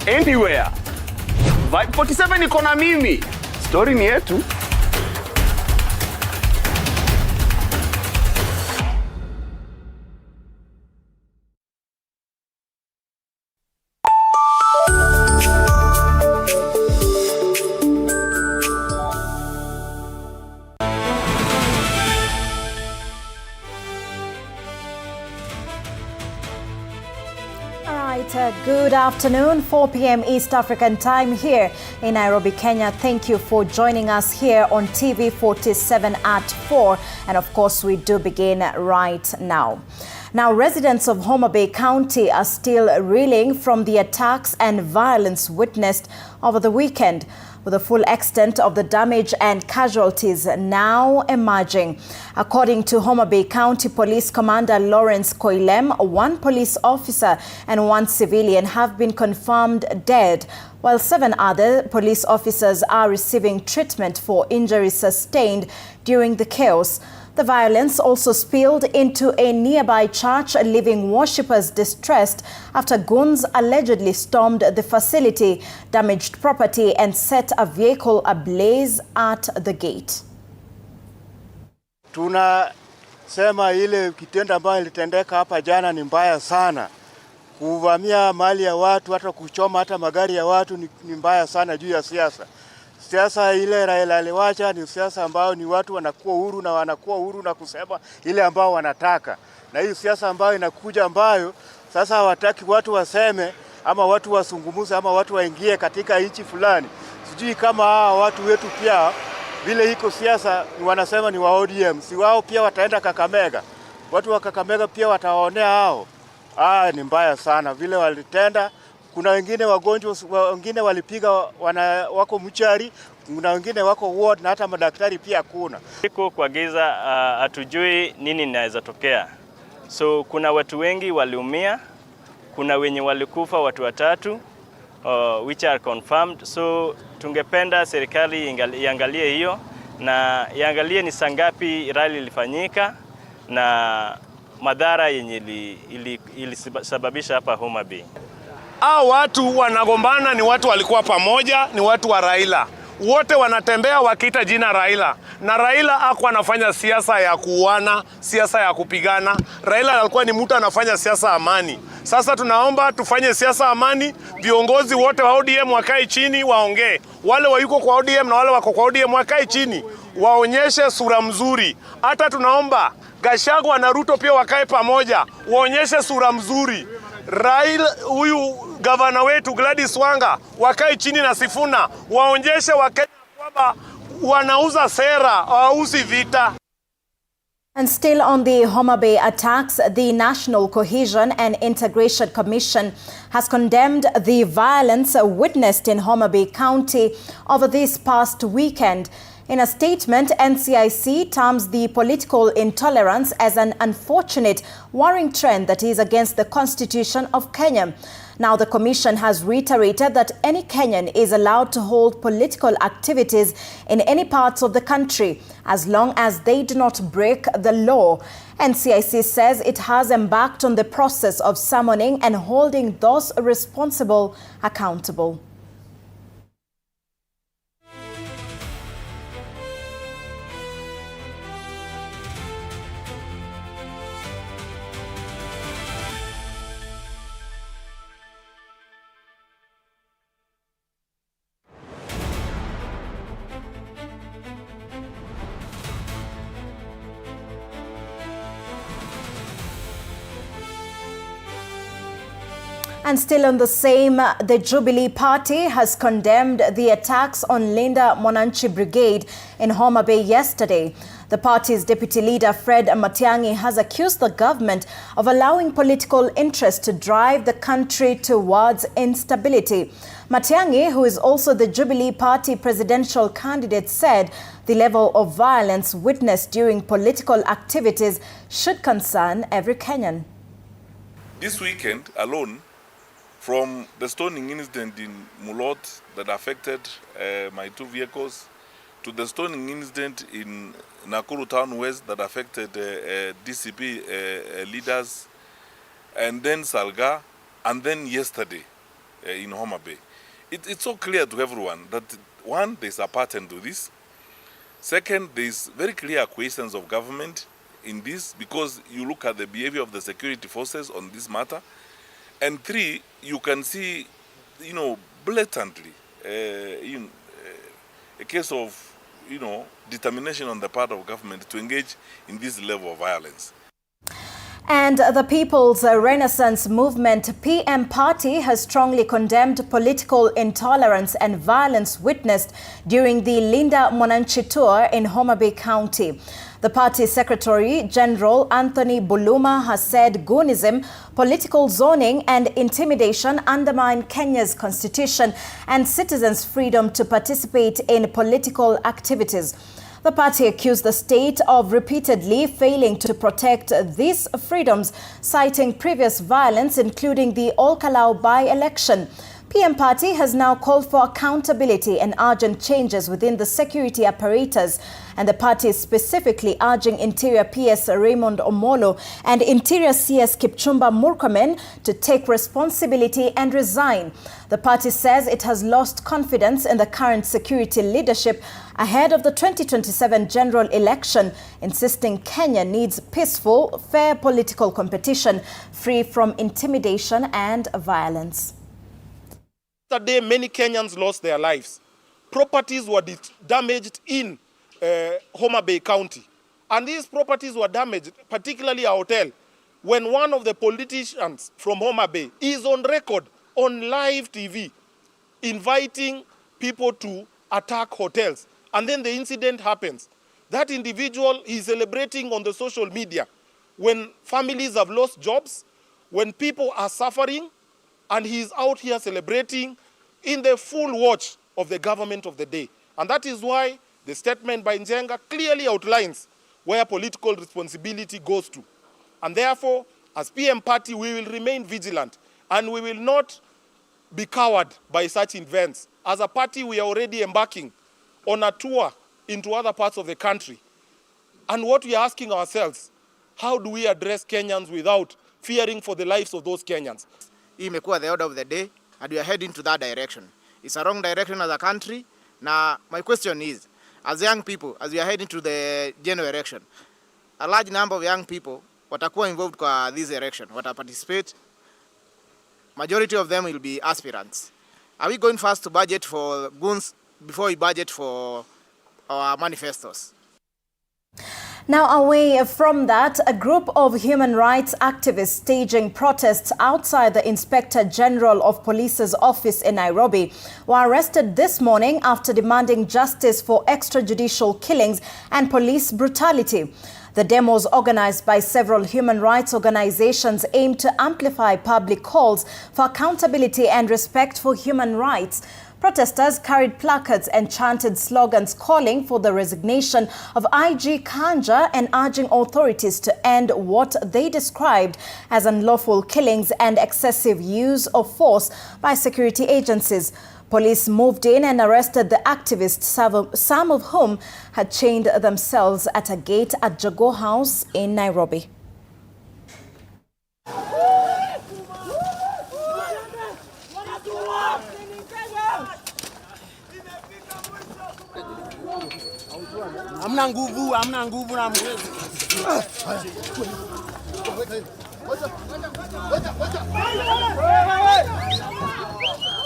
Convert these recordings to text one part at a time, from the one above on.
anywhere. Vibe 47 iko na mimi. Story ni yetu. Good afternoon, 4 p.m. East African time here in Nairobi, Kenya. Thank you for joining us here on TV47 at 4. And of course, we do begin right now. Now, residents of Homa Bay County are still reeling from the attacks and violence witnessed over the weekend, with the full extent of the damage and casualties now emerging. According to Homa Bay County Police Commander Lawrence Koilem, 1 police officer and 1 civilian have been confirmed dead, while 7 other police officers are receiving treatment for injuries sustained during the chaos. The violence also spilled into a nearby church, leaving worshippers distressed after goons allegedly stormed the facility, damaged property, and set a vehicle ablaze at the gate. Tunasema ile kitendo ambayo ilitendeka hapa jana ni mbaya sana. Kuvamia mali ya watu, hata kuchoma hata magari ya watu ni mbaya sana juu ya siasa. Siasa ile Raila aliwacha ni siasa ambao ni watu wanakuwa huru na kusema ile ambao wanataka. Na hii siasa ambayo inakuja ambayo sasa hawataki watu waseme ama watu wasungumuze ama watu waingie katika nchi fulani. Sijui kama hawa watu wetu pia vile iko siasa ni wanasema ni wa ODM. Si wao pia wataenda Kakamega. Watu wa Kakamega pia watawaonea hao. Ni mbaya sana vile walitenda. Kuna wengine wagonjwa, wengine walipiga wako mchari, kuna wengine wako ward na hata madaktari pia kuna. Iko kwa giza, hatujui nini inaweza tokea. So kuna watu wengi waliumia, kuna wenye walikufa watu 3 which are confirmed. So tungependa serikali iangalie hiyo na iangalie ni sangapi rally ilifanyika na madhara yenye ilisababisha hapa Homa Bay. Watu wanagombana ni watu walikuwa pamoja, ni watu wa Raila. Wote wanatembea wakiita jina Raila. Na Raila hakuwa anafanya siasa ya kuuana, siasa ya kupigana. Raila alikuwa ni mtu anafanya siasa amani. Sasa tunaomba tufanye siasa amani, viongozi wote wa ODM wakae chini waongee. Wale wayuko kwa ODM na wale wako kwa ODM wakae chini, waonyeshe sura mzuri. Hata tunaomba Gachagua na Ruto pia wakae pamoja, waonyeshe sura mzuri. Raila huyu gavana wetu Gladys Wanga wakae chini na Sifuna waonyeshe Wakenya kwamba wanauza sera, hawauzi vita. And still on the Homa Bay attacks, the National Cohesion and Integration Commission has condemned the violence witnessed in Homa Bay County over this past weekend. In a statement, NCIC terms the political intolerance as an unfortunate, worrying trend that is against the Constitution of Kenya. Now, the Commission has reiterated that any Kenyan is allowed to hold political activities in any parts of the country, as long as they do not break the law. NCIC says it has embarked on the process of summoning and holding those responsible accountable. And still on the same, the Jubilee Party has condemned the attacks on Linda Mwananchi Brigade in Homa Bay yesterday. The party's deputy leader, Fred Matiang'i, has accused the government of allowing political interest to drive the country towards instability. Matiang'i, who is also the Jubilee Party presidential candidate, said the level of violence witnessed during political activities should concern every Kenyan. This weekend alone, from the stoning incident in Mulot that affected my 2 vehicles, to the stoning incident in Nakuru Town West that affected DCP leaders, and then Salga, and then yesterday, in Homa Bay. It's so clear to everyone that, one, there's a pattern to this. Second, there's very clear questions of government in this, because you look at the behavior of the security forces on this matter. And three, you can see, blatantly, a case of, determination on the part of government to engage in this level of violence. And the People's Renaissance Movement PM party has strongly condemned political intolerance and violence witnessed during the Linda Mwananchi tour in Homa Bay County. The party Secretary General Anthony Buluma has said goonism, political zoning and intimidation undermine Kenya's constitution and citizens' freedom to participate in political activities. The party accused the state of repeatedly failing to protect these freedoms, citing previous violence, including the Olkalau by-election. PM party has now called for accountability and urgent changes within the security apparatus, and the party is specifically urging Interior PS Raymond Omolo and Interior CS Kipchumba Murkomen to take responsibility and resign. The party says it has lost confidence in the current security leadership ahead of the 2027 general election, insisting Kenya needs peaceful, fair political competition free from intimidation and violence. Yesterday, many Kenyans lost their lives. Properties were damaged in Homa Bay County. And these properties were damaged, particularly a hotel, when one of the politicians from Homa Bay is on record on live TV inviting people to attack hotels. And then the incident happens. That individual is celebrating on the social media when families have lost jobs, when people are suffering, and he is out here celebrating in the full watch of the government of the day. And that is why the statement by Njenga clearly outlines where political responsibility goes to. And therefore, as PM party, we will remain vigilant and we will not be cowed by such events. As a party, we are already embarking on a tour into other parts of the country. And what we are asking ourselves, how do we address Kenyans without fearing for the lives of those Kenyans? Hii imekuwa the order of the day, and we are heading to that direction. It's a wrong direction as a country. Now, my question is, as young people, as we are heading to the general election, a large number of young people watakuwa involved kwa this election, wata participate. Majority of them will be aspirants. Are we going first to budget for goons before we budget for our manifestos? Now, away from that, a group of human rights activists staging protests outside the Inspector General of Police's office in Nairobi were arrested this morning after demanding justice for extrajudicial killings and police brutality. The demos, organized by several human rights organizations, aim to amplify public calls for accountability and respect for human rights. Protesters carried placards and chanted slogans calling for the resignation of IG Kanja and urging authorities to end what they described as unlawful killings and excessive use of force by security agencies. Police moved in and arrested the activists, some of whom had chained themselves at a gate at Jogoo House in Nairobi. Amna nguvu na mwezi.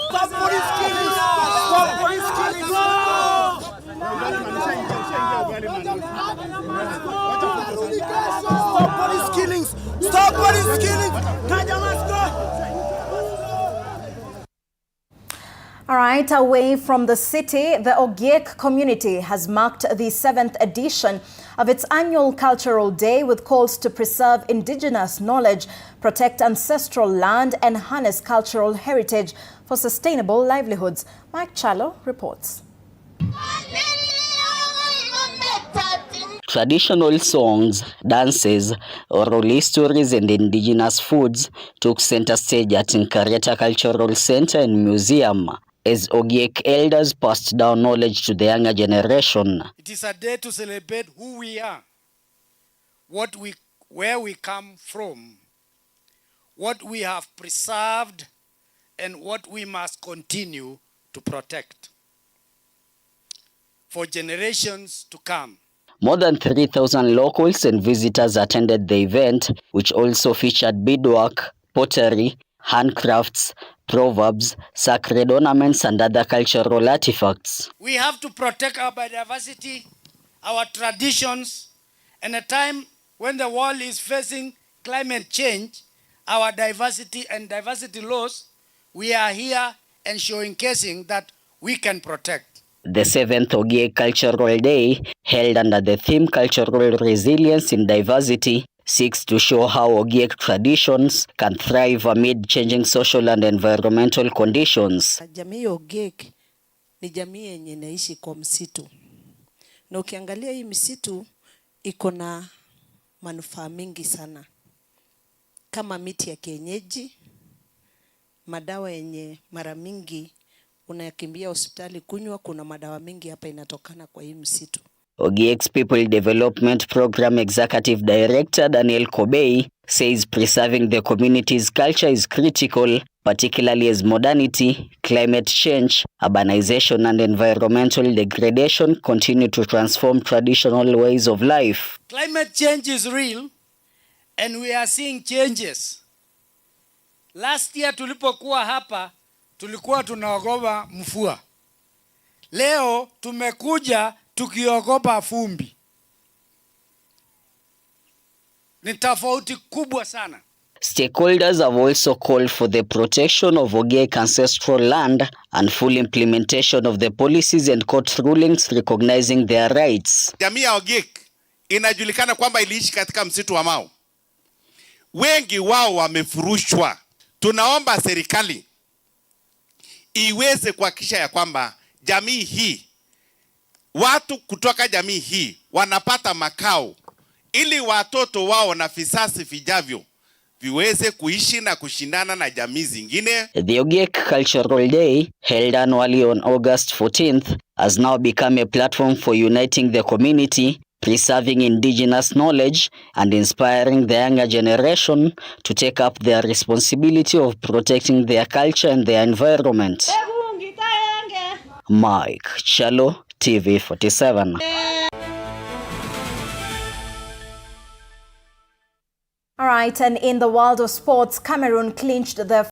Stop police killing! Stop police killing! Stop police killings! Stop police killings! Kanja must go! All right, away from the city, the Ogiek community has marked the 7th edition of its annual Cultural Day with calls to preserve indigenous knowledge, protect ancestral land and harness cultural heritage for sustainable livelihoods. Mike Chalo reports. Traditional songs, dances, oral stories and indigenous foods took center stage at Nkareta Cultural Center and Museum as Ogiek elders passed down knowledge to the younger generation. It is a day to celebrate who we are, where we come from, what we have preserved and what we must continue to protect for generations to come. More than 3,000 locals and visitors attended the event, which also featured beadwork, pottery, handcrafts, proverbs, sacred ornaments, and other cultural artifacts. We have to protect our biodiversity, our traditions, and a time when the world is facing climate change, our diversity and diversity laws, we are here and showcasing that we can protect. The 7th Ogiek Cultural Day, held under the theme Cultural Resilience in Diversity, seeks to show how Ogiek traditions can thrive amid changing social and environmental conditions. Jamii ya Ogiek ni jamii yenye inaishi kwa msitu. Na ukiangalia hii msitu iko na manufaa mingi sana. Kama miti ya kienyeji, madawa yenye mara mingi unayakimbia hospitali kunywa, kuna madawa mingi hapa inatokana kwa hii msitu. Ogiek's People Development Program Executive Director Daniel Kobei says preserving the community's culture is critical, particularly as modernity, climate change, urbanization, and environmental degradation continue to transform traditional ways of life. Climate change is real and we are seeing changes. Last year tulipokuwa hapa tulikuwa tunaogopa mvua. Leo tumekuja tukiogopa vumbi. Ni tofauti kubwa sana. Stakeholders have also called for the protection of Ogiek ancestral land and full implementation of the policies and court rulings recognizing their rights. Jamii ya Ogiek inajulikana kwamba iliishi katika msitu wa Mau. Wengi wao wamefurushwa. Tunaomba serikali iweze kuhakikisha ya kwamba jamii hii, watu kutoka jamii hii wanapata makao ili watoto wao na visasi vijavyo viweze kuishi na kushindana na jamii zingine. The Ogiek Cultural Day, held annually on August 14th, has now become a platform for uniting the community, preserving indigenous knowledge, and inspiring the younger generation to take up their responsibility of protecting their culture and their environment. Mike Chalo, TV47. All right, and in the world of sports, Cameroon clinched their